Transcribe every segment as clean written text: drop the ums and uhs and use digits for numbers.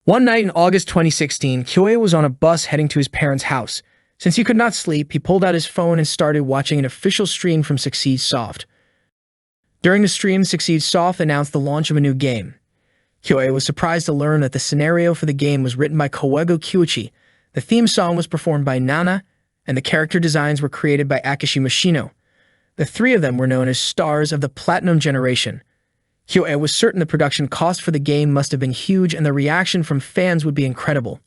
One night in August 2016, Kyoei was on a bus heading to his parents' house. Since he could not sleep, he pulled out his phone and started watching an official stream from Succeed Soft. During the stream, Succeed Soft announced the launch of a new game. Kyoei was surprised to learn that the scenario for the game was written by Koego Kyuichi, the theme song was performed by Nana, and the character designs were created by Akishi Mashino. The three of them were known as stars of the Platinum Generation. Kyoei was certain the production cost for the game must have been huge and the reaction from fans would be incredible.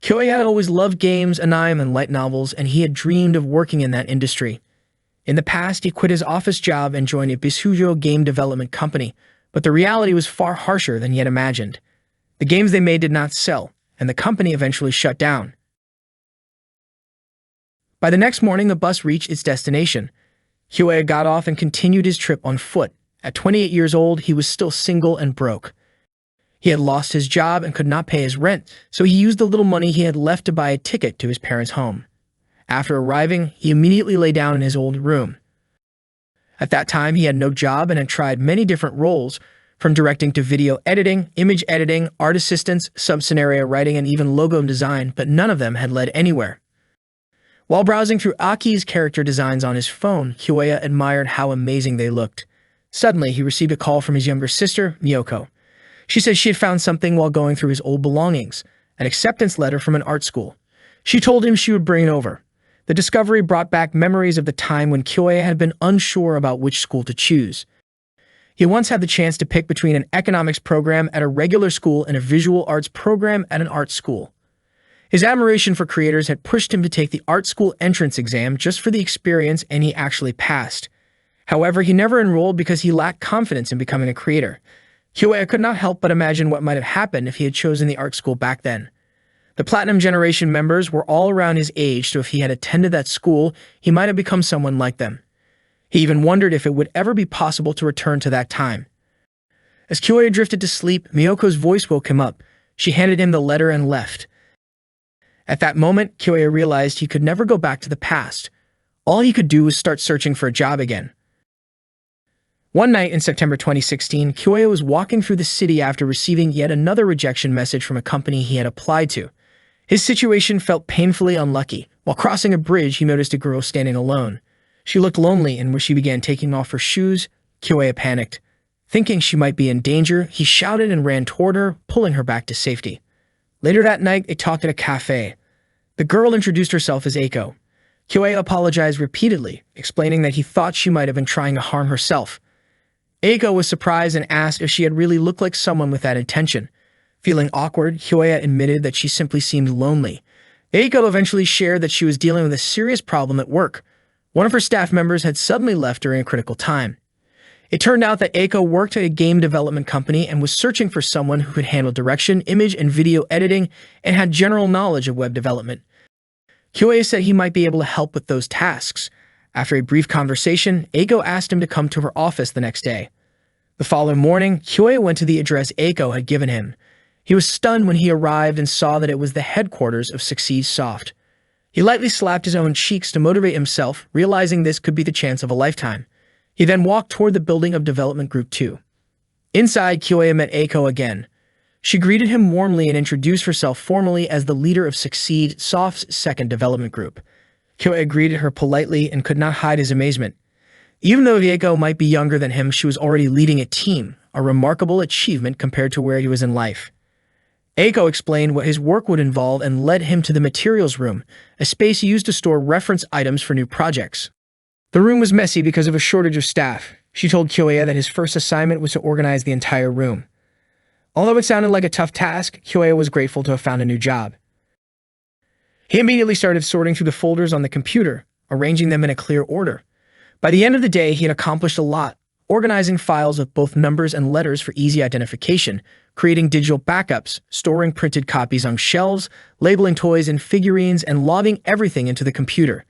Kyoei had always loved games, anime, and light novels, and he had dreamed of working in that industry. In the past, he quit his office job and joined a Bisujo game development company, but the reality was far harsher than he had imagined. The games they made did not sell, and the company eventually shut down. By the next morning, the bus reached its destination. Kyoei got off and continued his trip on foot. At 28 years old, he was still single and broke. He had lost his job and could not pay his rent, so he used the little money he had left to buy a ticket to his parents' home. After arriving, he immediately lay down in his old room. At that time, he had no job and had tried many different roles, from directing to video editing, image editing, art assistance, sub-scenario writing, and even logo design, but none of them had led anywhere. While browsing through Aki's character designs on his phone, Kyoei admired how amazing they looked. Suddenly, he received a call from his younger sister, Miyoko. She said she had found something while going through his old belongings, an acceptance letter from an art school. She told him she would bring it over. The discovery brought back memories of the time when Kyoei had been unsure about which school to choose. He once had the chance to pick between an economics program at a regular school and a visual arts program at an art school. His admiration for creators had pushed him to take the art school entrance exam just for the experience, and he actually passed. However, he never enrolled because he lacked confidence in becoming a creator. Kyoei could not help but imagine what might have happened if he had chosen the art school back then. The Platinum Generation members were all around his age, so if he had attended that school, he might have become someone like them. He even wondered if it would ever be possible to return to that time. As Kyoei drifted to sleep, Miyoko's voice woke him up. She handed him the letter and left. At that moment, Kyoei realized he could never go back to the past. All he could do was start searching for a job again. One night in September 2016, Kyoei was walking through the city after receiving yet another rejection message from a company he had applied to. His situation felt painfully unlucky. While crossing a bridge, he noticed a girl standing alone. She looked lonely, and when she began taking off her shoes, Kyoei panicked. Thinking she might be in danger, he shouted and ran toward her, pulling her back to safety. Later that night, they talked at a cafe. The girl introduced herself as Eiko. Kyoei apologized repeatedly, explaining that he thought she might have been trying to harm herself. Eiko was surprised and asked if she had really looked like someone with that intention. Feeling awkward, Kyoei admitted that she simply seemed lonely. Eiko eventually shared that she was dealing with a serious problem at work. One of her staff members had suddenly left during a critical time. It turned out that Eiko worked at a game development company and was searching for someone who could handle direction, image, and video editing and had general knowledge of web development. Kyoei said he might be able to help with those tasks. After a brief conversation, Eiko asked him to come to her office the next day. The following morning, Kyoei went to the address Eiko had given him. He was stunned when he arrived and saw that it was the headquarters of Succeed Soft. He lightly slapped his own cheeks to motivate himself, realizing this could be the chance of a lifetime. He then walked toward the building of Development Group 2. Inside, Kyoei met Eiko again. She greeted him warmly and introduced herself formally as the leader of Succeed Soft's second development group. Kyoei greeted her politely and could not hide his amazement. Even though Eiko might be younger than him, she was already leading a team, a remarkable achievement compared to where he was in life. Eiko explained what his work would involve and led him to the materials room, a space used to store reference items for new projects. The room was messy because of a shortage of staff. She told Kyoei that his first assignment was to organize the entire room. Although it sounded like a tough task, Kyoei was grateful to have found a new job. He immediately started sorting through the folders on the computer, arranging them in a clear order. By the end of the day, he had accomplished a lot, organizing files with both numbers and letters for easy identification, creating digital backups, storing printed copies on shelves, labeling toys and figurines, and logging everything into the computer.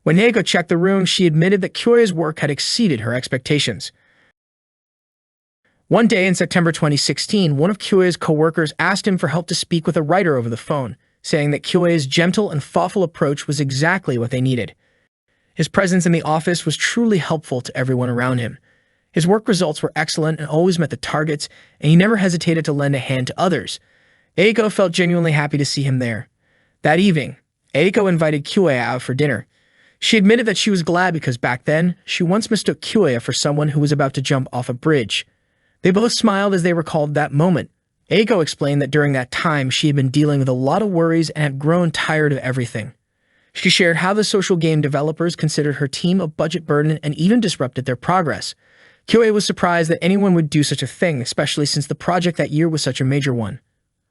When Eiko checked the room, she admitted that Kyoei's work had exceeded her expectations. One day in September 2016, one of Kyoei's co-workers asked him for help to speak with a writer over the phone, saying that Kyoei's gentle and thoughtful approach was exactly what they needed. His presence in the office was truly helpful to everyone around him. His work results were excellent and always met the targets, and he never hesitated to lend a hand to others. Eiko felt genuinely happy to see him there. That evening, Eiko invited Kyoya out for dinner. She admitted that she was glad because back then, she once mistook Kyoya for someone who was about to jump off a bridge. They both smiled as they recalled that moment. Eiko explained that during that time, she had been dealing with a lot of worries and had grown tired of everything. She shared how the social game developers considered her team a budget burden and even disrupted their progress. Kyoya was surprised that anyone would do such a thing, especially since the project that year was such a major one.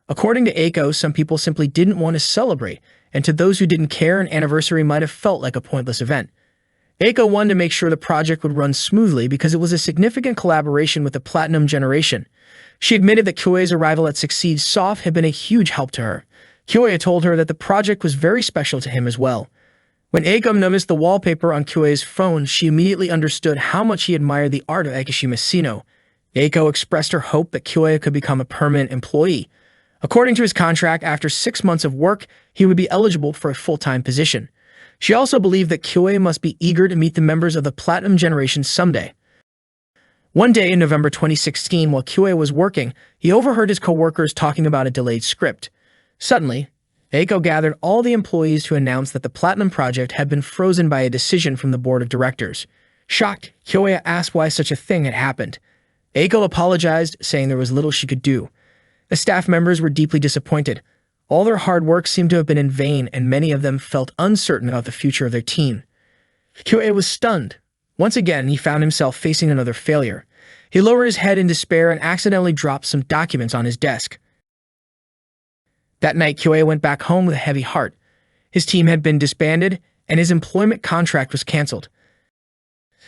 According to Eiko, some people simply didn't want to celebrate, and to those who didn't care, an anniversary might have felt like a pointless event. Eiko wanted to make sure the project would run smoothly because it was a significant collaboration with the Platinum Generation. She admitted that Kyoya's arrival at Succeed Soft had been a huge help to her. Kyoya told her that the project was very special to him as well. When Eiko noticed the wallpaper on Kyoya's phone, she immediately understood how much he admired the art of Akishima Sino. Eiko expressed her hope that Kyoya could become a permanent employee. According to his contract, after 6 months of work, he would be eligible for a full-time position. She also believed that Kyoya must be eager to meet the members of the Platinum Generation someday. One day in November 2016, while Kyoya was working, he overheard his coworkers talking about a delayed script. Suddenly, Eiko gathered all the employees to announce that the Platinum Project had been frozen by a decision from the board of directors. Shocked, Kyoya asked why such a thing had happened. Eiko apologized, saying there was little she could do. The staff members were deeply disappointed. All their hard work seemed to have been in vain, and many of them felt uncertain about the future of their team. Kyoya was stunned. Once again, he found himself facing another failure. He lowered his head in despair and accidentally dropped some documents on his desk. That night, Kyoya went back home with a heavy heart. His team had been disbanded, and his employment contract was canceled.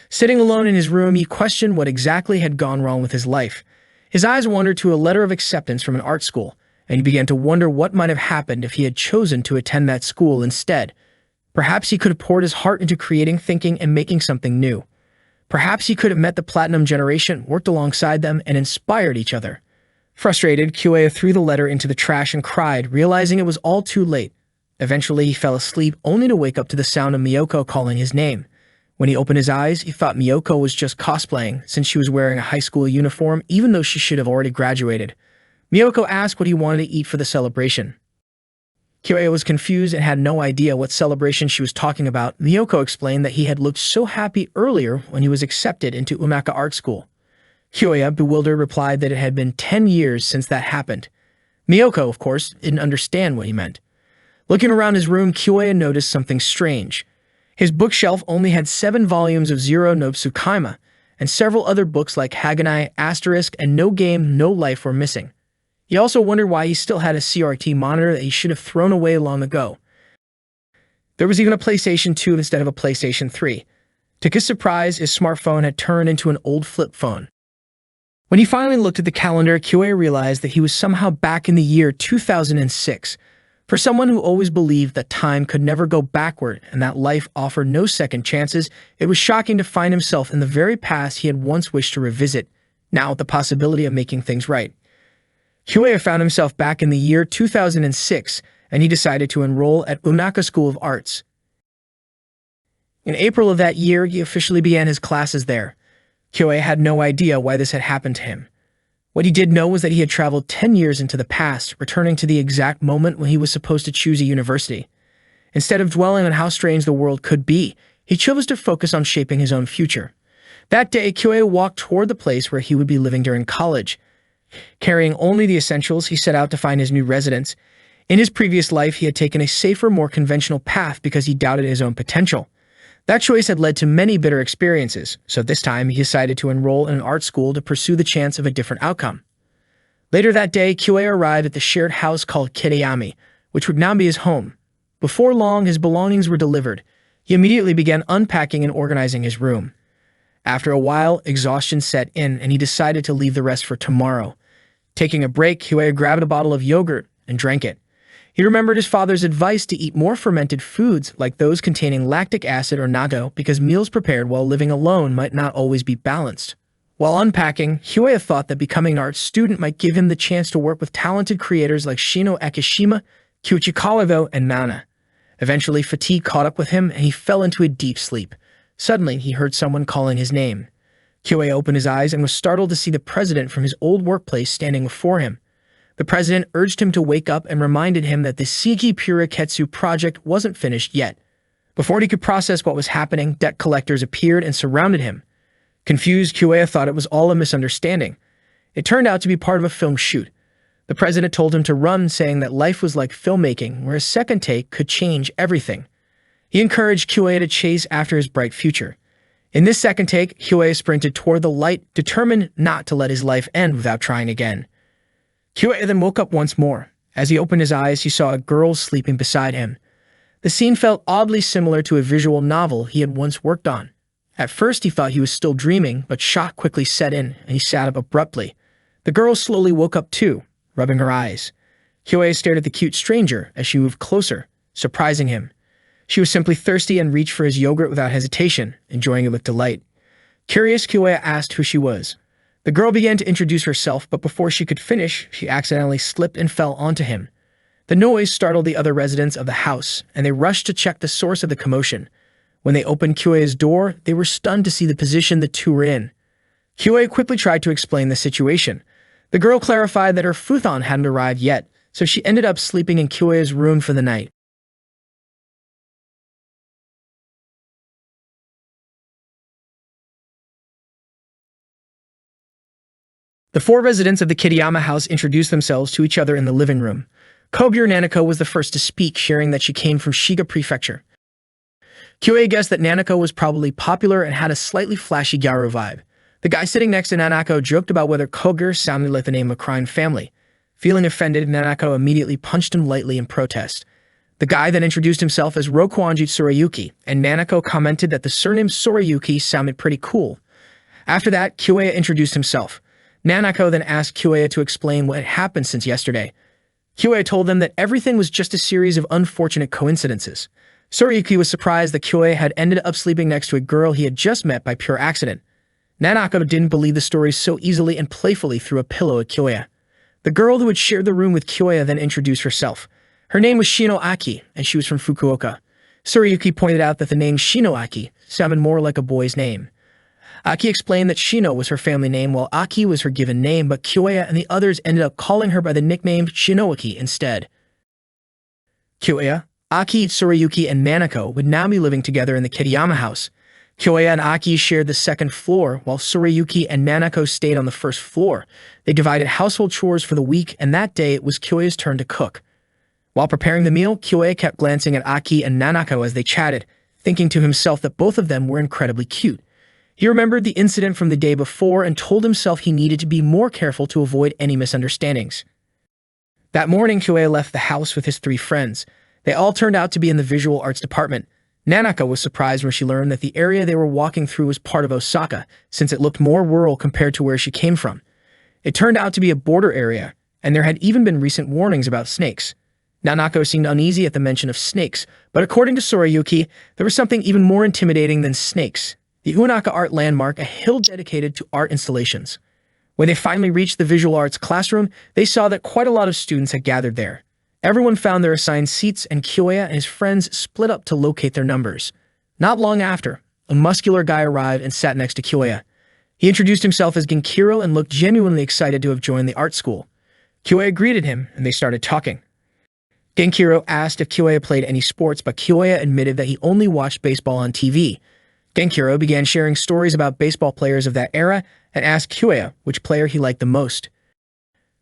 Sitting alone in his room, he questioned what exactly had gone wrong with his life. His eyes wandered to a letter of acceptance from an art school, and he began to wonder what might have happened if he had chosen to attend that school instead. Perhaps he could have poured his heart into creating, thinking, and making something new. Perhaps he could have met the Platinum Generation, worked alongside them, and inspired each other. Frustrated, Kyoya threw the letter into the trash and cried, realizing it was all too late. Eventually, he fell asleep, only to wake up to the sound of Miyoko calling his name. When he opened his eyes, he thought Miyoko was just cosplaying, since she was wearing a high school uniform, even though she should have already graduated. Miyoko asked what he wanted to eat for the celebration. Kyoya was confused and had no idea what celebration she was talking about. Miyoko explained that he had looked so happy earlier when he was accepted into Umaka Art School. Kyoya, bewildered, replied that it had been 10 years since that happened. Miyoko, of course, didn't understand what he meant. Looking around his room, Kyoya noticed something strange. His bookshelf only had 7 volumes of Zero no Tsukaima, and several other books like Haganai, Asterisk, and No Game, No Life were missing. He also wondered why he still had a CRT monitor that he should have thrown away long ago. There was even a PlayStation 2 instead of a PlayStation 3. To his surprise, his smartphone had turned into an old flip phone. When he finally looked at the calendar, Kyoya realized that he was somehow back in the year 2006. For someone who always believed that time could never go backward and that life offered no second chances, it was shocking to find himself in the very past he had once wished to revisit, now with the possibility of making things right. Kyoya found himself back in the year 2006, and he decided to enroll at Umaka School of Arts. In April of that year, he officially began his classes there. Kyoya had no idea why this had happened to him. What he did know was that he had traveled 10 years into the past, returning to the exact moment when he was supposed to choose a university. Instead of dwelling on how strange the world could be, he chose to focus on shaping his own future. That day, Kyoya walked toward the place where he would be living during college. Carrying only the essentials, he set out to find his new residence. In his previous life, he had taken a safer, more conventional path because he doubted his own potential. That choice had led to many bitter experiences, so this time he decided to enroll in an art school to pursue the chance of a different outcome. Later that day, Kyoya arrived at the shared house called Kiriyami, which would now be his home. Before long, his belongings were delivered. He immediately began unpacking and organizing his room. After a while, exhaustion set in, and he decided to leave the rest for tomorrow. Taking a break, Kyoya grabbed a bottle of yogurt and drank it. He remembered his father's advice to eat more fermented foods like those containing lactic acid or natto because meals prepared while living alone might not always be balanced. While unpacking, Kyoya thought that becoming an art student might give him the chance to work with talented creators like Shino Akishima, Kyuichi Kawago, and Nana. Eventually, fatigue caught up with him and he fell into a deep sleep. Suddenly, he heard someone calling his name. Kyoei opened his eyes and was startled to see the president from his old workplace standing before him. The president urged him to wake up and reminded him that the Seiki Puriketsu project wasn't finished yet. Before he could process what was happening, debt collectors appeared and surrounded him. Confused, Kyoei thought it was all a misunderstanding. It turned out to be part of a film shoot. The president told him to run, saying that life was like filmmaking, where a second take could change everything. He encouraged Kyoei to chase after his bright future. In this second take, Kyoei sprinted toward the light, determined not to let his life end without trying again. Kyoei then woke up once more. As he opened his eyes, he saw a girl sleeping beside him. The scene felt oddly similar to a visual novel he had once worked on. At first, he thought he was still dreaming, but shock quickly set in, and he sat up abruptly. The girl slowly woke up too, rubbing her eyes. Kyoei stared at the cute stranger as she moved closer, surprising him. She was simply thirsty and reached for his yogurt without hesitation, enjoying it with delight. Curious, Kyoei asked who she was. The girl began to introduce herself, but before she could finish, she accidentally slipped and fell onto him. The noise startled the other residents of the house, and they rushed to check the source of the commotion. When they opened Kyoei's door, they were stunned to see the position the two were in. Kyoei quickly tried to explain the situation. The girl clarified that her futon hadn't arrived yet, so she ended up sleeping in Kyoei's room for the night. The four residents of the Kitayama house introduced themselves to each other in the living room. Kogure Nanako was the first to speak, sharing that she came from Shiga Prefecture. Kyoei guessed that Nanako was probably popular and had a slightly flashy Gyaru vibe. The guy sitting next to Nanako joked about whether Kogure sounded like the name of a crime family. Feeling offended, Nanako immediately punched him lightly in protest. The guy then introduced himself as Rokuanji Tsurayuki, and Nanako commented that the surname Tsurayuki sounded pretty cool. After that, Kyoei introduced himself. Nanako then asked Kyoei to explain what had happened since yesterday. Kyoei told them that everything was just a series of unfortunate coincidences. Tsurayuki was surprised that Kyoei had ended up sleeping next to a girl he had just met by pure accident. Nanako didn't believe the story so easily and playfully threw a pillow at Kyoei. The girl who had shared the room with Kyoei then introduced herself. Her name was Shino Aki, and she was from Fukuoka. Tsurayuki pointed out that the name Shino Aki sounded more like a boy's name. Aki explained that Shino was her family name while Aki was her given name, but Kyoei and the others ended up calling her by the nickname Shinoaki instead. Kyoei, Aki, Tsurayuki, and Nanako would now be living together in the Kitayama house. Kyoei and Aki shared the second floor, while Tsurayuki and Nanako stayed on the first floor. They divided household chores for the week, and that day it was Kyoei's turn to cook. While preparing the meal, Kyoei kept glancing at Aki and Nanako as they chatted, thinking to himself that both of them were incredibly cute. He remembered the incident from the day before and told himself he needed to be more careful to avoid any misunderstandings. That morning, Kyoei left the house with his three friends. They all turned out to be in the visual arts department. Nanako was surprised when she learned that the area they were walking through was part of Osaka, since it looked more rural compared to where she came from. It turned out to be a border area, and there had even been recent warnings about snakes. Nanako seemed uneasy at the mention of snakes, but according to Tsurayuki, there was something even more intimidating than snakes. The Unaka Art Landmark, a hill dedicated to art installations. When they finally reached the visual arts classroom, they saw that quite a lot of students had gathered there. Everyone found their assigned seats, and Kyoei and his friends split up to locate their numbers. Not long after, a muscular guy arrived and sat next to Kyoei. He introduced himself as Genkiro and looked genuinely excited to have joined the art school. Kyoei greeted him, and they started talking. Genkiro asked if Kyoei played any sports, but Kyoei admitted that he only watched baseball on TV. Genkiro began sharing stories about baseball players of that era and asked Kyoei which player he liked the most.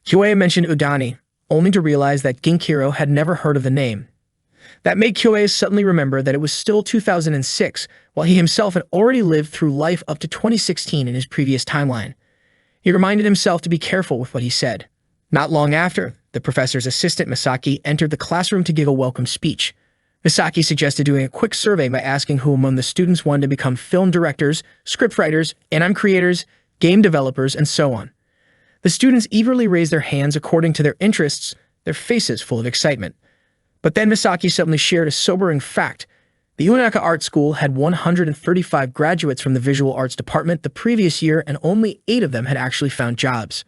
Kyoei mentioned Udani, only to realize that Genkiro had never heard of the name. That made Kyoei suddenly remember that it was still 2006, while he himself had already lived through life up to 2016 in his previous timeline. He reminded himself to be careful with what he said. Not long after, the professor's assistant Misaki entered the classroom to give a welcome speech. Misaki suggested doing a quick survey by asking who among the students wanted to become film directors, scriptwriters, anime creators, game developers, and so on. The students eagerly raised their hands according to their interests, their faces full of excitement. But then Misaki suddenly shared a sobering fact. The Unaka Art School had 135 graduates from the visual arts department the previous year, and only 8 of them had actually found jobs.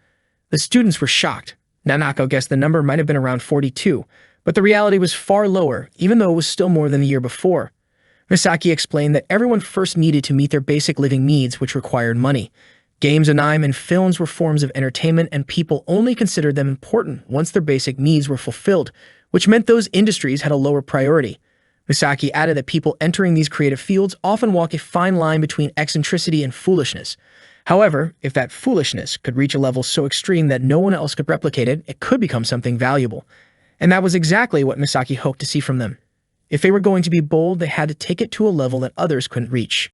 The students were shocked. Nanako guessed the number might have been around 42, but the reality was far lower, even though it was still more than the year before. Misaki explained that everyone first needed to meet their basic living needs, which required money. Games, anime, and films were forms of entertainment, and people only considered them important once their basic needs were fulfilled, which meant those industries had a lower priority. Misaki added that people entering these creative fields often walk a fine line between eccentricity and foolishness. However, if that foolishness could reach a level so extreme that no one else could replicate it, it could become something valuable. And that was exactly what Misaki hoped to see from them. If they were going to be bold, they had to take it to a level that others couldn't reach.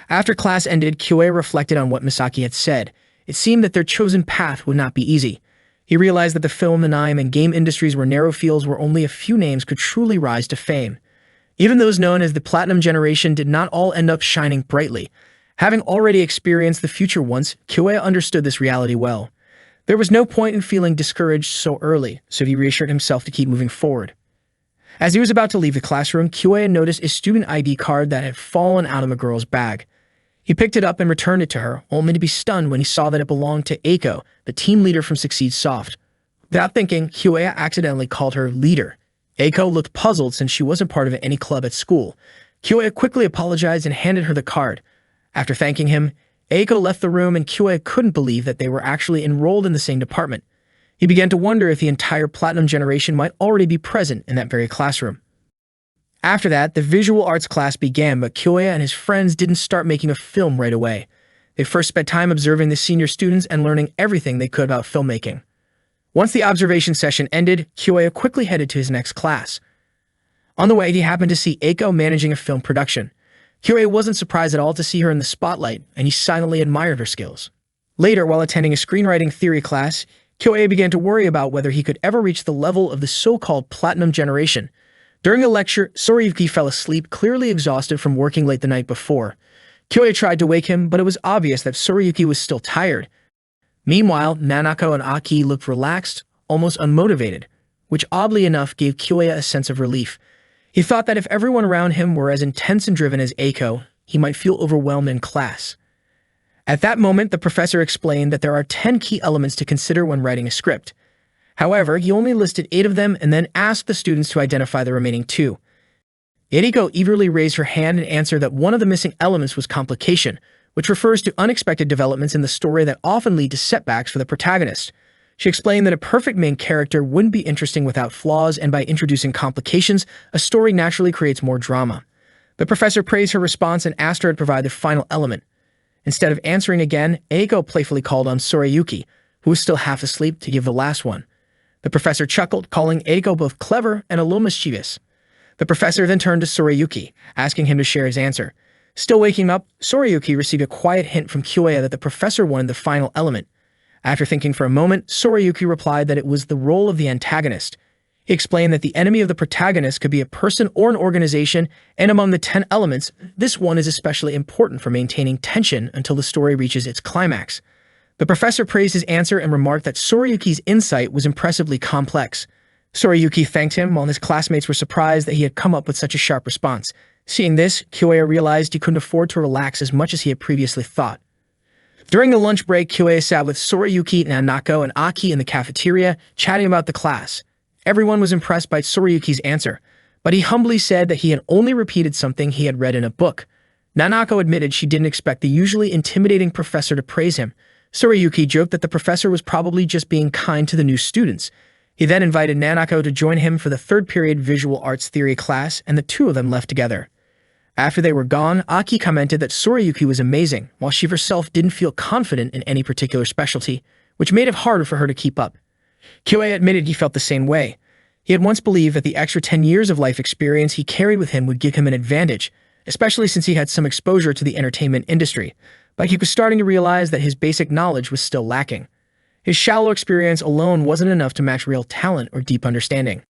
After class ended, Kyoei reflected on what Misaki had said. It seemed that their chosen path would not be easy. He realized that the film, anime, and game industries were narrow fields where only a few names could truly rise to fame. Even those known as the Platinum Generation did not all end up shining brightly. Having already experienced the future once, Kyoei understood this reality well. There was no point in feeling discouraged so early, so he reassured himself to keep moving forward. As he was about to leave the classroom, Kyoei noticed a student ID card that had fallen out of a girl's bag. He picked it up and returned it to her, only to be stunned when he saw that it belonged to Eiko, the team leader from Succeed Soft. Without thinking, Kyoei accidentally called her leader. Eiko looked puzzled since she wasn't part of any club at school. Kyoei quickly apologized and handed her the card. After thanking him, Eiko left the room and Kyoei couldn't believe that they were actually enrolled in the same department. He began to wonder if the entire Platinum Generation might already be present in that very classroom. After that, the visual arts class began, but Kyoei and his friends didn't start making a film right away. They first spent time observing the senior students and learning everything they could about filmmaking. Once the observation session ended, Kyoei quickly headed to his next class. On the way, he happened to see Eiko managing a film production. Kyoei wasn't surprised at all to see her in the spotlight, and he silently admired her skills. Later, while attending a screenwriting theory class, Kyoei began to worry about whether he could ever reach the level of the so-called Platinum Generation. During a lecture, Soriyuki fell asleep, clearly exhausted from working late the night before. Kyoei tried to wake him, but it was obvious that Soriyuki was still tired. Meanwhile, Nanako and Aki looked relaxed, almost unmotivated, which oddly enough gave Kyoei a sense of relief. He thought that if everyone around him were as intense and driven as Eiko, he might feel overwhelmed in class. At that moment, the professor explained that there are 10 key elements to consider when writing a script. However, he only listed 8 of them and then asked the students to identify the remaining 2. Eriko eagerly raised her hand and answered that one of the missing elements was complication, which refers to unexpected developments in the story that often lead to setbacks for the protagonist. She explained that a perfect main character wouldn't be interesting without flaws, and by introducing complications, a story naturally creates more drama. The professor praised her response and asked her to provide the final element. Instead of answering again, Eiko playfully called on Soriyuki, who was still half asleep, to give the last one. The professor chuckled, calling Eiko both clever and a little mischievous. The professor then turned to Soriyuki, asking him to share his answer. Still waking up, Soriyuki received a quiet hint from Kyoei that the professor wanted the final element. After thinking for a moment, Soriyuki replied that it was the role of the antagonist. He explained that the enemy of the protagonist could be a person or an organization, and among the 10 elements, this one is especially important for maintaining tension until the story reaches its climax. The professor praised his answer and remarked that Soriyuki's insight was impressively complex. Soriyuki thanked him, while his classmates were surprised that he had come up with such a sharp response. Seeing this, Kyoei realized he couldn't afford to relax as much as he had previously thought. During the lunch break, Kyoei sat with Soriyuki, Nanako, and Aki in the cafeteria, chatting about the class. Everyone was impressed by Soriyuki's answer, but he humbly said that he had only repeated something he had read in a book. Nanako admitted she didn't expect the usually intimidating professor to praise him. Soriyuki joked that the professor was probably just being kind to the new students. He then invited Nanako to join him for the third period visual arts theory class, and the two of them left together. After they were gone, Aki commented that Soriyuki was amazing, while she herself didn't feel confident in any particular specialty, which made it harder for her to keep up. Kyoei admitted he felt the same way. He had once believed that the extra 10 years of life experience he carried with him would give him an advantage, especially since he had some exposure to the entertainment industry, but he was starting to realize that his basic knowledge was still lacking. His shallow experience alone wasn't enough to match real talent or deep understanding.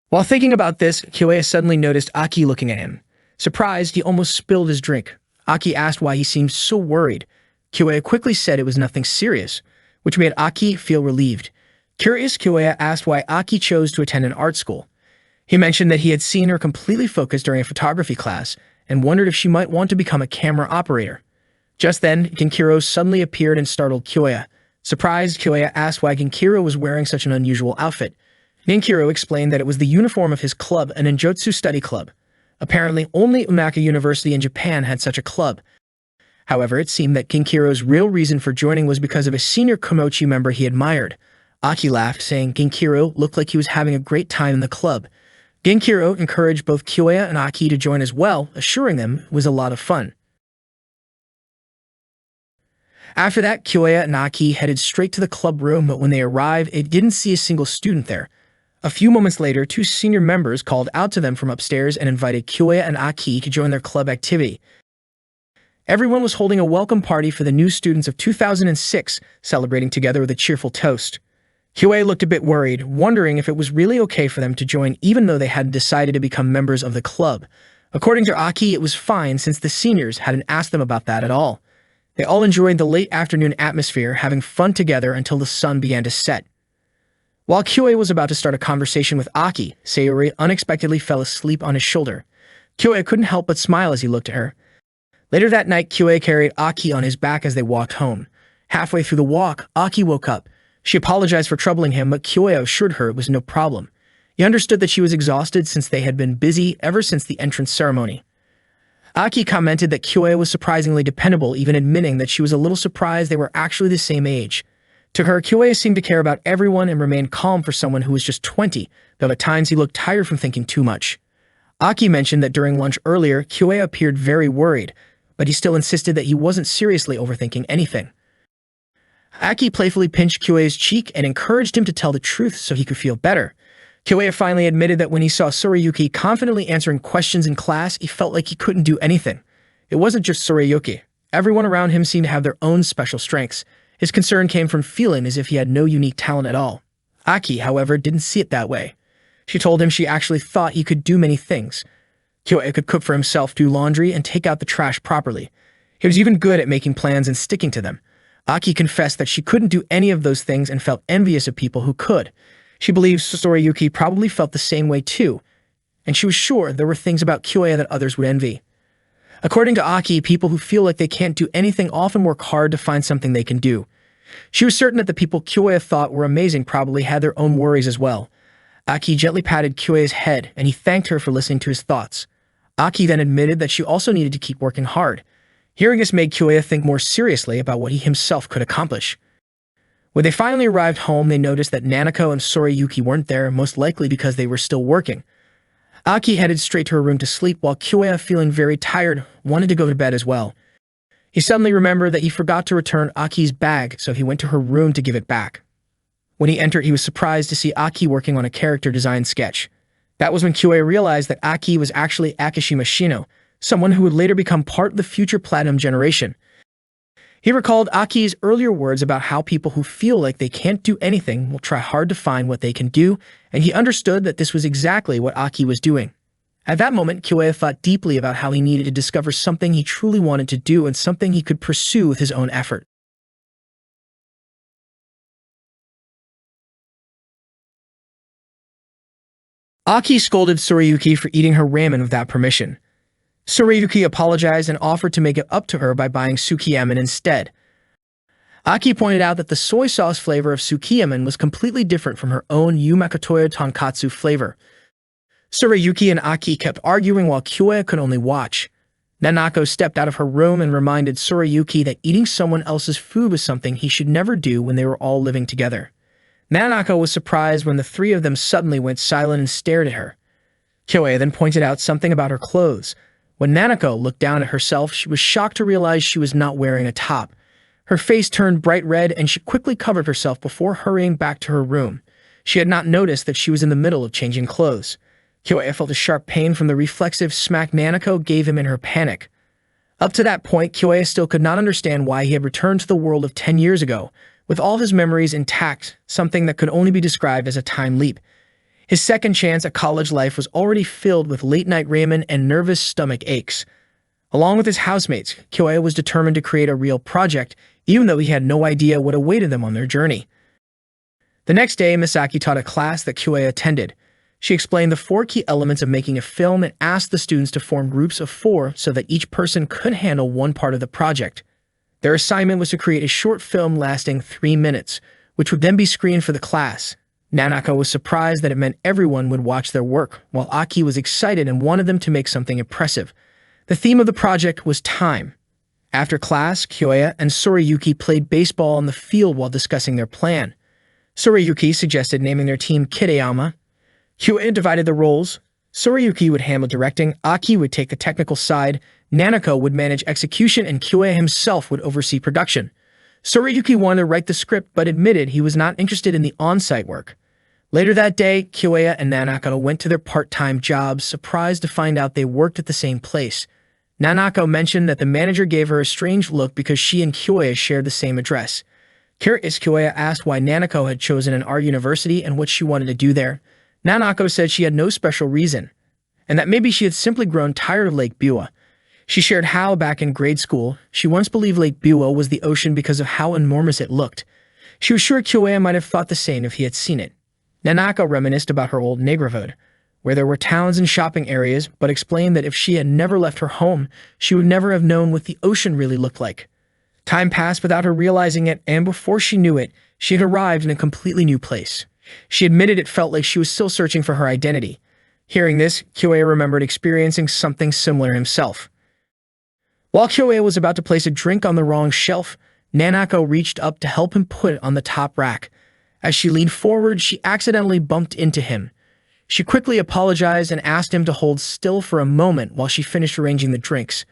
While thinking about this, Kyoei suddenly noticed Aki looking at him. Surprised, he almost spilled his drink. Aki asked why he seemed so worried. Kyoei quickly said it was nothing serious, which made Aki feel relieved. Curious, Kyoei asked why Aki chose to attend an art school. He mentioned that he had seen her completely focused during a photography class and wondered if she might want to become a camera operator. Just then, Genkiro suddenly appeared and startled Kyoei. Surprised, Kyoei asked why Genkiro was wearing such an unusual outfit. Genkiro explained that it was the uniform of his club, an Ninjutsu study club. Apparently, only Umaka University in Japan had such a club. However, it seemed that Ginkiro's real reason for joining was because of a senior Komochi member he admired. Aki laughed, saying Ginkiro looked like he was having a great time in the club. Ginkiro encouraged both Kyoya and Aki to join as well, assuring them it was a lot of fun. After that, Kyoya and Aki headed straight to the club room, but when they arrived, it didn't see a single student there. A few moments later, two senior members called out to them from upstairs and invited Kyoya and Aki to join their club activity. Everyone was holding a welcome party for the new students of 2006, celebrating together with a cheerful toast. Kyoya looked a bit worried, wondering if it was really okay for them to join even though they hadn't decided to become members of the club. According to Aki, it was fine since the seniors hadn't asked them about that at all. They all enjoyed the late afternoon atmosphere, having fun together until the sun began to set. While Kyoya was about to start a conversation with Aki, Sayori unexpectedly fell asleep on his shoulder. Kyoya couldn't help but smile as he looked at her. Later that night, Kyoya carried Aki on his back as they walked home. Halfway through the walk, Aki woke up. She apologized for troubling him, but Kyoya assured her it was no problem. He understood that she was exhausted since they had been busy ever since the entrance ceremony. Aki commented that Kyoya was surprisingly dependable, even admitting that she was a little surprised they were actually the same age. To her, Kyoya seemed to care about everyone and remained calm for someone who was just 20, though at times he looked tired from thinking too much. Aki mentioned that during lunch earlier, Kyoya appeared very worried, but he still insisted that he wasn't seriously overthinking anything. Aki playfully pinched Kyoya's cheek and encouraged him to tell the truth so he could feel better. Kyoya finally admitted that when he saw Tsurayuki confidently answering questions in class, he felt like he couldn't do anything. It wasn't just Tsurayuki. Everyone around him seemed to have their own special strengths. His concern came from feeling as if he had no unique talent at all. Aki, however, didn't see it that way. She told him she actually thought he could do many things. Kyoya could cook for himself, do laundry, and take out the trash properly. He was even good at making plans and sticking to them. Aki confessed that she couldn't do any of those things and felt envious of people who could. She believed Tsurayuki probably felt the same way too, and she was sure there were things about Kyoya that others would envy. According to Aki, people who feel like they can't do anything often work hard to find something they can do. She was certain that the people Kyoya thought were amazing probably had their own worries as well. Aki gently patted Kyoya's head, and he thanked her for listening to his thoughts. Aki then admitted that she also needed to keep working hard. Hearing this made Kyoya think more seriously about what he himself could accomplish. When they finally arrived home, they noticed that Nanako and Tsurayuki weren't there, most likely because they were still working. Aki headed straight to her room to sleep, while Kyoya, feeling very tired, wanted to go to bed as well. He suddenly remembered that he forgot to return Aki's bag, so he went to her room to give it back. When he entered, he was surprised to see Aki working on a character design sketch. That was when Kyoya realized that Aki was actually Akishima Shino, someone who would later become part of the future Platinum generation. He recalled Aki's earlier words about how people who feel like they can't do anything will try hard to find what they can do, and he understood that this was exactly what Aki was doing. At that moment, Kyoya thought deeply about how he needed to discover something he truly wanted to do and something he could pursue with his own effort. Aki scolded Tsurayuki for eating her ramen without permission. Tsurayuki apologized and offered to make it up to her by buying sukiymen instead. Aki pointed out that the soy sauce flavor of sukiymen was completely different from her own Yumakatoya tonkatsu flavor. Tsurayuki and Aki kept arguing while Kyoya could only watch. Nanako stepped out of her room and reminded Tsurayuki that eating someone else's food was something he should never do when they were all living together. Nanako was surprised when the three of them suddenly went silent and stared at her. Kyoya then pointed out something about her clothes. When Nanako looked down at herself, she was shocked to realize she was not wearing a top. Her face turned bright red and she quickly covered herself before hurrying back to her room. She had not noticed that she was in the middle of changing clothes. Kyoya felt a sharp pain from the reflexive smack Nanako gave him in her panic. Up to that point, Kyoya still could not understand why he had returned to the world of 10 years ago, with all his memories intact, something that could only be described as a time leap. His second chance at college life was already filled with late-night ramen and nervous stomach aches. Along with his housemates, Kyoya was determined to create a real project, even though he had no idea what awaited them on their journey. The next day, Misaki taught a class that Kyoya attended. She explained the 4 key elements of making a film and asked the students to form groups of 4 so that each person could handle one part of the project. Their assignment was to create a short film lasting 3 minutes, which would then be screened for the class. Nanako was surprised that it meant everyone would watch their work, while Aki was excited and wanted them to make something impressive. The theme of the project was time. After class, Kyoya and Sorayuki played baseball on the field while discussing their plan. Sorayuki suggested naming their team Kitayama. Kyoya divided the roles. Sorayuki would handle directing, Aki would take the technical side, Nanako would manage execution, and Kyoya himself would oversee production. Sorayuki wanted to write the script but admitted he was not interested in the on-site work. Later that day, Kyoya and Nanako went to their part-time jobs, surprised to find out they worked at the same place. Nanako mentioned that the manager gave her a strange look because she and Kyoya shared the same address. Curious, Kyoya asked why Nanako had chosen an art university and what she wanted to do there. Nanako said she had no special reason, and that maybe she had simply grown tired of Lake Biwa. She shared how, back in grade school, she once believed Lake Biwa was the ocean because of how enormous it looked. She was sure Kyoya might have thought the same if he had seen it. Nanako reminisced about her old neighborhood, where there were towns and shopping areas, but explained that if she had never left her home, she would never have known what the ocean really looked like. Time passed without her realizing it, and before she knew it, she had arrived in a completely new place. She admitted it felt like she was still searching for her identity. Hearing this, Kyoya remembered experiencing something similar himself. While Kyoya was about to place a drink on the wrong shelf, Nanako reached up to help him put it on the top rack. As she leaned forward, she accidentally bumped into him. She quickly apologized and asked him to hold still for a moment while she finished arranging the drinks.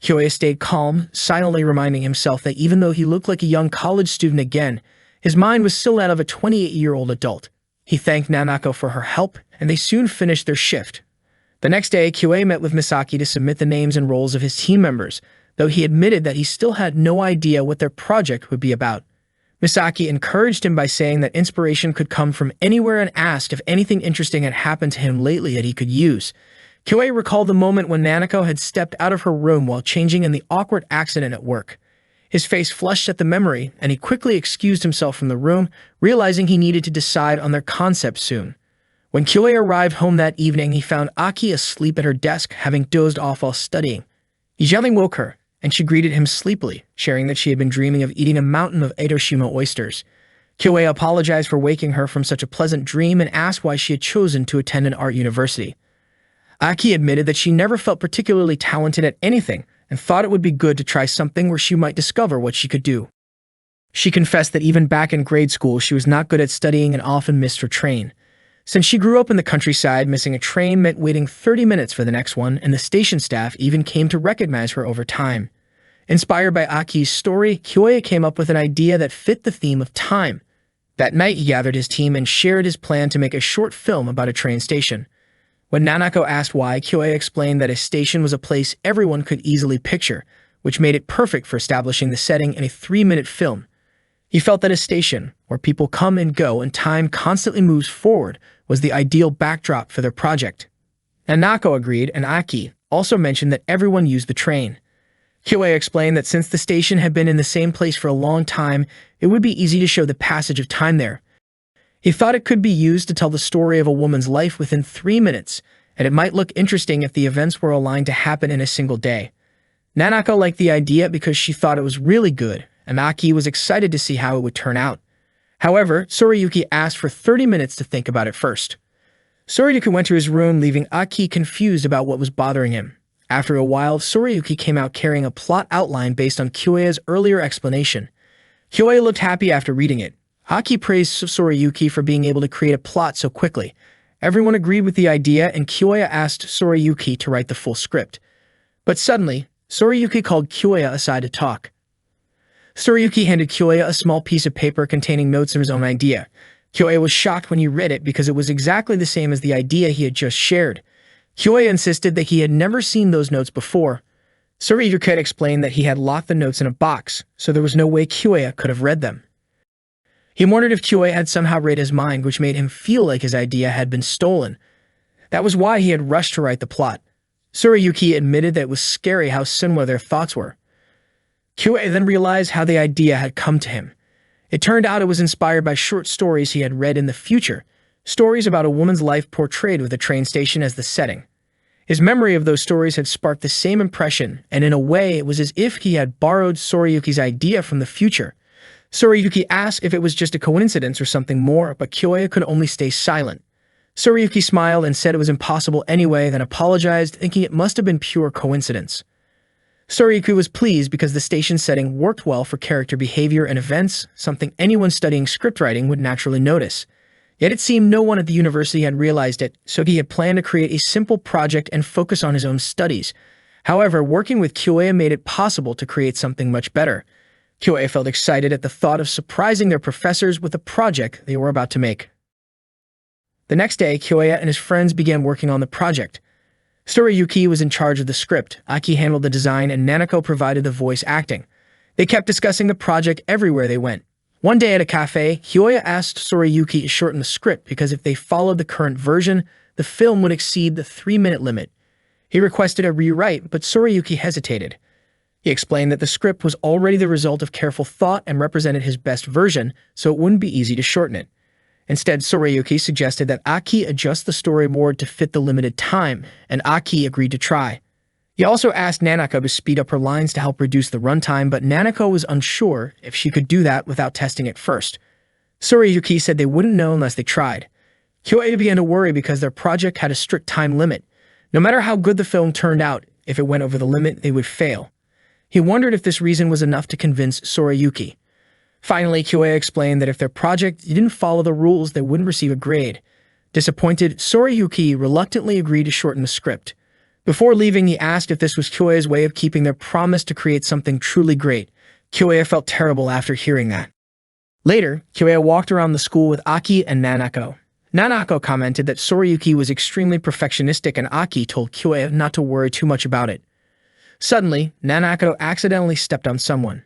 Kyoya stayed calm, silently reminding himself that even though he looked like a young college student again, his mind was still that of a 28-year-old adult. He thanked Nanako for her help, and they soon finished their shift. The next day, Kyoya met with Misaki to submit the names and roles of his team members, though he admitted that he still had no idea what their project would be about. Misaki encouraged him by saying that inspiration could come from anywhere and asked if anything interesting had happened to him lately that he could use. Kyoya recalled the moment when Nanako had stepped out of her room while changing in the awkward accident at work. His face flushed at the memory, and he quickly excused himself from the room, realizing he needed to decide on their concept soon. When Kyoya arrived home that evening, he found Aki asleep at her desk, having dozed off while studying. He gently woke her, and she greeted him sleepily, sharing that she had been dreaming of eating a mountain of Edoshima oysters. Kyoya apologized for waking her from such a pleasant dream and asked why she had chosen to attend an art university. Aki admitted that she never felt particularly talented at anything and thought it would be good to try something where she might discover what she could do. She confessed that even back in grade school, she was not good at studying and often missed her train. Since she grew up in the countryside, missing a train meant waiting 30 minutes for the next one, and the station staff even came to recognize her over time. Inspired by Aki's story, Kyoya came up with an idea that fit the theme of time. That night, he gathered his team and shared his plan to make a short film about a train station. When Nanako asked why, Kyoya explained that a station was a place everyone could easily picture, which made it perfect for establishing the setting in a 3-minute film. He felt that a station, where people come and go and time constantly moves forward, was the ideal backdrop for their project. Nanako agreed, and Aki also mentioned that everyone used the train. Kyoya explained that since the station had been in the same place for a long time, it would be easy to show the passage of time there. He thought it could be used to tell the story of a woman's life within 3 minutes, and it might look interesting if the events were aligned to happen in a single day. Nanako liked the idea because she thought it was really good, and Aki was excited to see how it would turn out. However, Sorayuki asked for 30 minutes to think about it first. Sorayuki went to his room, leaving Aki confused about what was bothering him. After a while, Sorayuki came out carrying a plot outline based on Kyoya's earlier explanation. Kyoya looked happy after reading it. Aki praised Sorayuki for being able to create a plot so quickly. Everyone agreed with the idea, and Kyoya asked Sorayuki to write the full script. But suddenly, Sorayuki called Kyoya aside to talk. Sorayuki handed Kyoya a small piece of paper containing notes of his own idea. Kyoya was shocked when he read it because it was exactly the same as the idea he had just shared. Kyoya insisted that he had never seen those notes before. Sorayuki explained that he had locked the notes in a box, so there was no way Kyoya could have read them. He wondered if Kyoya had somehow read his mind, which made him feel like his idea had been stolen. That was why he had rushed to write the plot. Sorayuki admitted that it was scary how similar their thoughts were. Kyoya then realized how the idea had come to him. It turned out it was inspired by short stories he had read in the future, stories about a woman's life portrayed with a train station as the setting. His memory of those stories had sparked the same impression, and in a way it was as if he had borrowed Sorayuki's idea from the future. Sorayuki asked if it was just a coincidence or something more, but Kyoya could only stay silent. Sorayuki smiled and said it was impossible anyway, then apologized, thinking it must have been pure coincidence. Sorayuki was pleased because the station setting worked well for character behavior and events, something anyone studying scriptwriting would naturally notice. Yet it seemed no one at the university had realized it, so he had planned to create a simple project and focus on his own studies. However, working with Kyoya made it possible to create something much better. Kyoya felt excited at the thought of surprising their professors with the project they were about to make. The next day, Kyoya and his friends began working on the project. Sorayuki was in charge of the script, Aki handled the design, and Nanako provided the voice acting. They kept discussing the project everywhere they went. One day at a cafe, Kyoya asked Sorayuki to shorten the script because if they followed the current version, the film would exceed the 3-minute limit. He requested a rewrite, but Sorayuki hesitated. He explained that the script was already the result of careful thought and represented his best version, so it wouldn't be easy to shorten it. Instead, Sorayuki suggested that Aki adjust the storyboard to fit the limited time, and Aki agreed to try. He also asked Nanako to speed up her lines to help reduce the runtime, but Nanako was unsure if she could do that without testing it first. Sorayuki said they wouldn't know unless they tried. Kyoya began to worry because their project had a strict time limit. No matter how good the film turned out, if it went over the limit, they would fail. He wondered if this reason was enough to convince Sorayuki. Finally, Kyoya explained that if their project didn't follow the rules, they wouldn't receive a grade. Disappointed, Sorayuki reluctantly agreed to shorten the script. Before leaving, he asked if this was Kyoya's way of keeping their promise to create something truly great. Kyoya felt terrible after hearing that. Later, Kyoya walked around the school with Aki and Nanako. Nanako commented that Sorayuki was extremely perfectionistic and Aki told Kyoya not to worry too much about it. Suddenly, Nanako accidentally stepped on someone.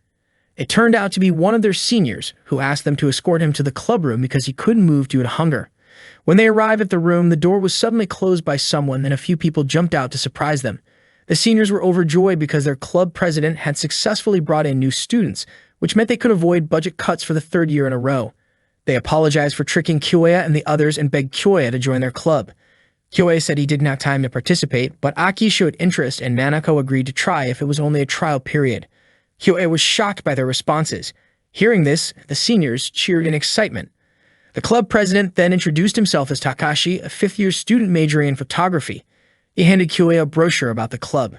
It turned out to be one of their seniors, who asked them to escort him to the club room because he couldn't move due to hunger. When they arrived at the room, the door was suddenly closed by someone and a few people jumped out to surprise them. The seniors were overjoyed because their club president had successfully brought in new students, which meant they could avoid budget cuts for the 3rd year in a row. They apologized for tricking Kyoya and the others and begged Kyoya to join their club. Kyoya said he didn't have time to participate, but Aki showed interest and Nanako agreed to try if it was only a trial period. Kyoya was shocked by their responses. Hearing this, the seniors cheered in excitement. The club president then introduced himself as Takashi, a 5th-year student majoring in photography. He handed Kyoya a brochure about the club.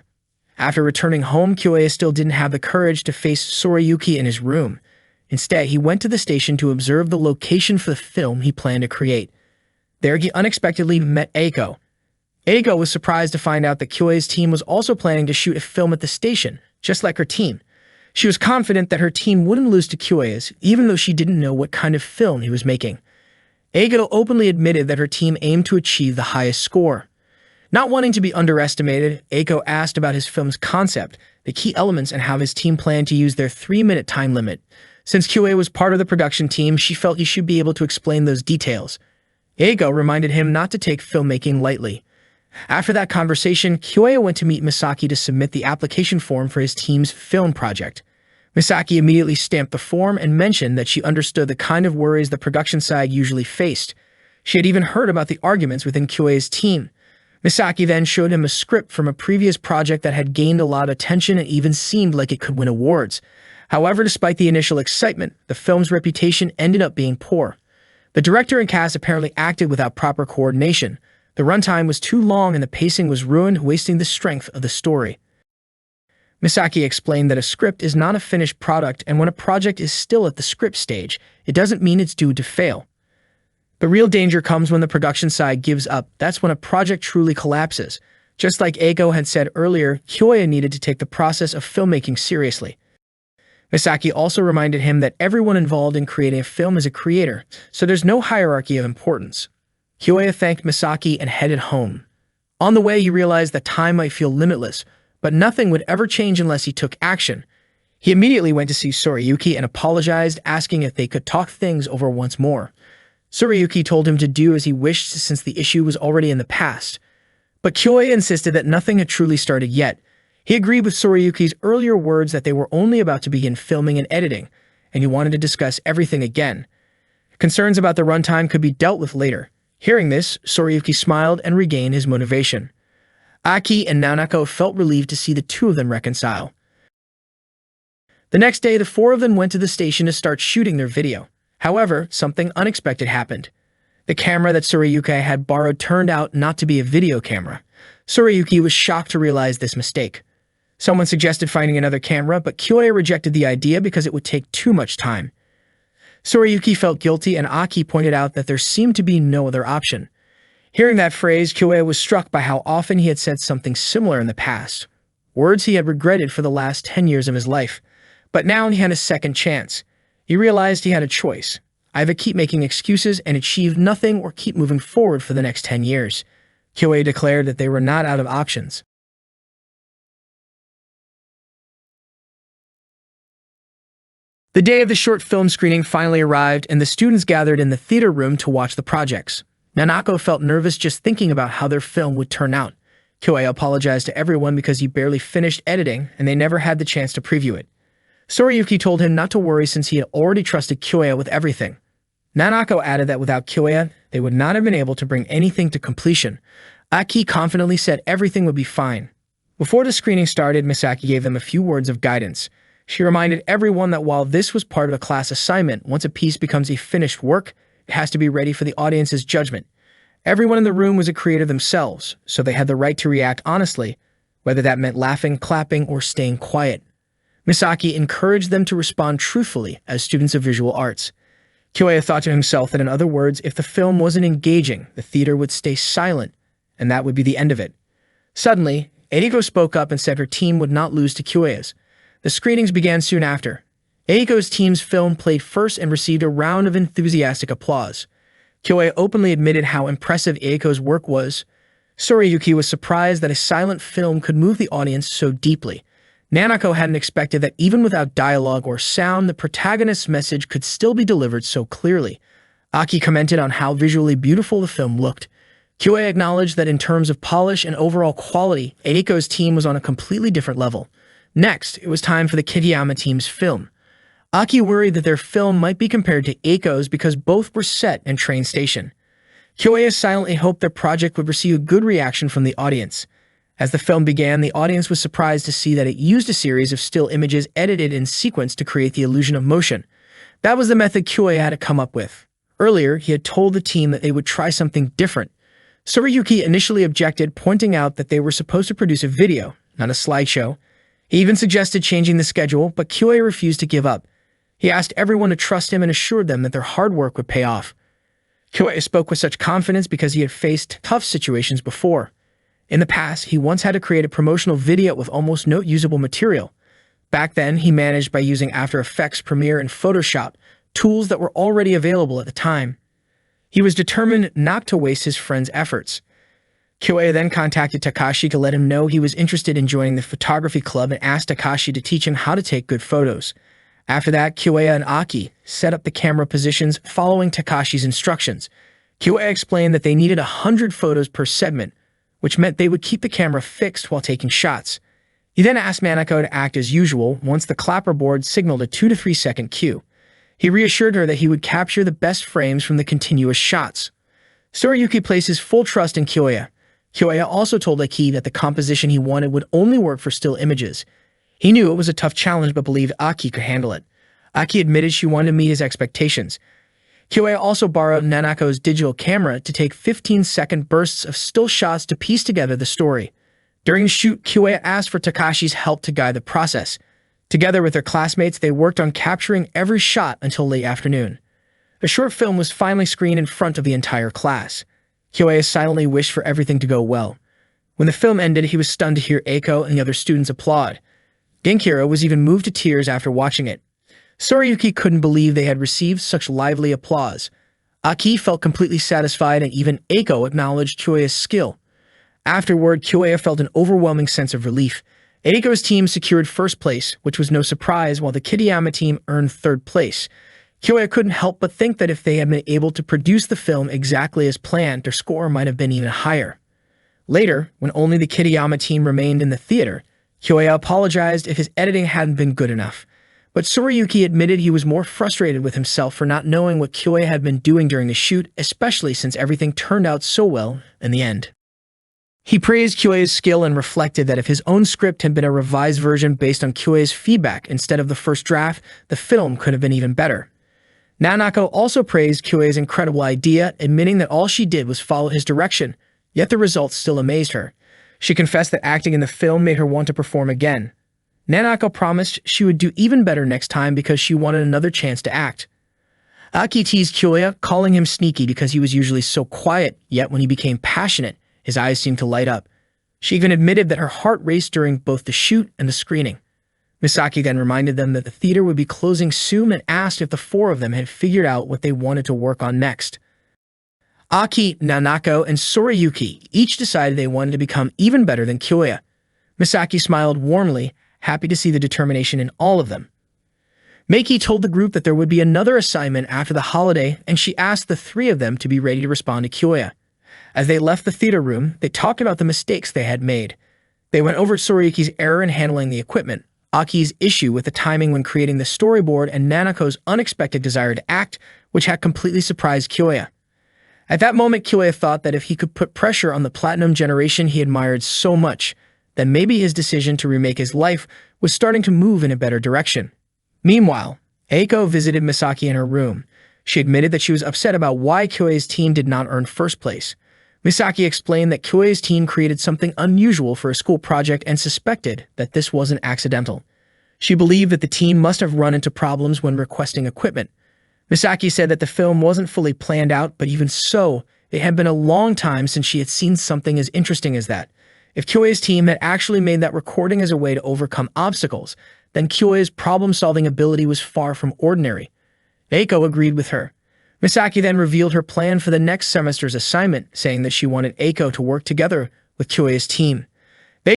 After returning home, Kyoya still didn't have the courage to face Sorayuki in his room. Instead, he went to the station to observe the location for the film he planned to create. There he unexpectedly met Eiko. Eiko was surprised to find out that Kyoya's team was also planning to shoot a film at the station, just like her team. She was confident that her team wouldn't lose to Kyoya's, even though she didn't know what kind of film he was making. Eiko openly admitted that her team aimed to achieve the highest score. Not wanting to be underestimated, Eiko asked about his film's concept, the key elements, and how his team planned to use their 3-minute time limit. Since Kyoya was part of the production team, she felt he should be able to explain those details. Eiko reminded him not to take filmmaking lightly. After that conversation, Kyoya went to meet Misaki to submit the application form for his team's film project. Misaki immediately stamped the form and mentioned that she understood the kind of worries the production side usually faced. She had even heard about the arguments within Kyoya's team. Misaki then showed him a script from a previous project that had gained a lot of attention and even seemed like it could win awards. However, despite the initial excitement, the film's reputation ended up being poor. The director and cast apparently acted without proper coordination. The runtime was too long and the pacing was ruined, wasting the strength of the story. Misaki explained that a script is not a finished product, and when a project is still at the script stage, it doesn't mean it's doomed to fail. The real danger comes when the production side gives up. That's when a project truly collapses. Just like Eiko had said earlier, Kyoya needed to take the process of filmmaking seriously. Misaki also reminded him that everyone involved in creating a film is a creator, so there's no hierarchy of importance. Kyoya thanked Misaki and headed home. On the way, he realized that time might feel limitless, but nothing would ever change unless he took action. He immediately went to see Sorayuki and apologized, asking if they could talk things over once more. Sorayuki told him to do as he wished since the issue was already in the past. But Kyoya insisted that nothing had truly started yet. He agreed with Sorayuki's earlier words that they were only about to begin filming and editing, and he wanted to discuss everything again. Concerns about the runtime could be dealt with later. Hearing this, Sorayuki smiled and regained his motivation. Aki and Nanako felt relieved to see the two of them reconcile. The next day, the four of them went to the station to start shooting their video. However, something unexpected happened. The camera that Tsurayuki had borrowed turned out not to be a video camera. Tsurayuki was shocked to realize this mistake. Someone suggested finding another camera, but Kyoya rejected the idea because it would take too much time. Tsurayuki felt guilty, and Aki pointed out that there seemed to be no other option. Hearing that phrase, Kyoya was struck by how often he had said something similar in the past, words he had regretted for the last 10 years of his life. But now he had a second chance. He realized he had a choice. Either keep making excuses and achieve nothing, or keep moving forward for the next 10 years. Kyoya declared that they were not out of options. The day of the short film screening finally arrived, and the students gathered in the theater room to watch the projects. Nanako felt nervous just thinking about how their film would turn out. Kyoya apologized to everyone because he barely finished editing, and they never had the chance to preview it. Tsurayuki told him not to worry since he had already trusted Kyoya with everything. Nanako added that without Kyoya, they would not have been able to bring anything to completion. Aki confidently said everything would be fine. Before the screening started, Misaki gave them a few words of guidance. She reminded everyone that while this was part of a class assignment, once a piece becomes a finished work, it has to be ready for the audience's judgment. Everyone in the room was a creator themselves, so they had the right to react honestly, whether that meant laughing, clapping, or staying quiet. Misaki encouraged them to respond truthfully as students of visual arts. Kyoya thought to himself that in other words, if the film wasn't engaging, the theater would stay silent, and that would be the end of it. Suddenly, Eiko spoke up and said her team would not lose to Kyoya's. The screenings began soon after. Eiko's team's film played first and received a round of enthusiastic applause. Kyoya openly admitted how impressive Eiko's work was. Tsurayuki was surprised that a silent film could move the audience so deeply. Nanako hadn't expected that even without dialogue or sound, the protagonist's message could still be delivered so clearly. Aki commented on how visually beautiful the film looked. Kyoya acknowledged that in terms of polish and overall quality, Eiko's team was on a completely different level. Next, it was time for the Kitayama team's film. Aki worried that their film might be compared to Eiko's because both were set in train station. Kyoya silently hoped their project would receive a good reaction from the audience. As the film began, the audience was surprised to see that it used a series of still images edited in sequence to create the illusion of motion. That was the method Kyoya had to come up with. Earlier, he had told the team that they would try something different. Tsurayuki initially objected, pointing out that they were supposed to produce a video, not a slideshow. He even suggested changing the schedule, but Kyoya refused to give up. He asked everyone to trust him and assured them that their hard work would pay off. Kyoya spoke with such confidence because he had faced tough situations before. In the past, he once had to create a promotional video with almost no usable material. Back then, he managed by using After Effects, Premiere, and Photoshop, tools that were already available at the time. He was determined not to waste his friend's efforts. Kyoya then contacted Takashi to let him know he was interested in joining the photography club and asked Takashi to teach him how to take good photos. After that, Kyoya and Aki set up the camera positions following Takashi's instructions. Kyoya explained that they needed 100 photos per segment, which meant they would keep the camera fixed while taking shots. He then asked Nanako to act as usual once the clapperboard signaled a 2 to 3 second cue. He reassured her that he would capture the best frames from the continuous shots. Tsurayuki placed his full trust in Kyoya. Kyoya also told Aki that the composition he wanted would only work for still images. He knew it was a tough challenge but believed Aki could handle it. Aki admitted she wanted to meet his expectations. Kyoya also borrowed Nanako's digital camera to take 15-second bursts of still shots to piece together the story. During the shoot, Kyoya asked for Takashi's help to guide the process. Together with their classmates, they worked on capturing every shot until late afternoon. The short film was finally screened in front of the entire class. Kyoya silently wished for everything to go well. When the film ended, he was stunned to hear Eiko and the other students applaud. Genkiro was even moved to tears after watching it. Tsurayuki couldn't believe they had received such lively applause. Aki felt completely satisfied, and even Eiko acknowledged Kyoya's skill. Afterward, Kyoya felt an overwhelming sense of relief. Eiko's team secured first place, which was no surprise, while the Kitayama team earned third place. Kyoya couldn't help but think that if they had been able to produce the film exactly as planned, their score might have been even higher. Later, when only the Kitayama team remained in the theater, Kyoya apologized if his editing hadn't been good enough. But Tsurayuki admitted he was more frustrated with himself for not knowing what Kyoya had been doing during the shoot, especially since everything turned out so well in the end. He praised Kyoei's skill and reflected that if his own script had been a revised version based on Kyoei's feedback instead of the first draft, the film could have been even better. Nanako also praised Kyoei's incredible idea, admitting that all she did was follow his direction, yet the results still amazed her. She confessed that acting in the film made her want to perform again. Nanako promised she would do even better next time because she wanted another chance to act. Aki teased Kyoya, calling him sneaky because he was usually so quiet, yet when he became passionate, his eyes seemed to light up. She even admitted that her heart raced during both the shoot and the screening. Misaki then reminded them that the theater would be closing soon and asked if the four of them had figured out what they wanted to work on next. Aki, Nanako, and Sorayuki each decided they wanted to become even better than Kyoya. Misaki smiled warmly, happy to see the determination in all of them. Meiki told the group that there would be another assignment after the holiday, and she asked the three of them to be ready to respond to Kyoya. As they left the theater room, they talked about the mistakes they had made. They went over Sorayuki's error in handling the equipment, Aki's issue with the timing when creating the storyboard, and Nanako's unexpected desire to act, which had completely surprised Kyoya. At that moment, Kyoya thought that if he could put pressure on the Platinum generation he admired so much, then maybe his decision to remake his life was starting to move in a better direction. Meanwhile, Eiko visited Misaki in her room. She admitted that she was upset about why Kyoei's team did not earn first place. Misaki explained that Kyoei's team created something unusual for a school project and suspected that this wasn't accidental. She believed that the team must have run into problems when requesting equipment. Misaki said that the film wasn't fully planned out, but even so, it had been a long time since she had seen something as interesting as that. If Kyoei's team had actually made that recording as a way to overcome obstacles, then Kyoei's problem-solving ability was far from ordinary. Eiko agreed with her. Misaki then revealed her plan for the next semester's assignment, saying that she wanted Eiko to work together with Kyoei's team.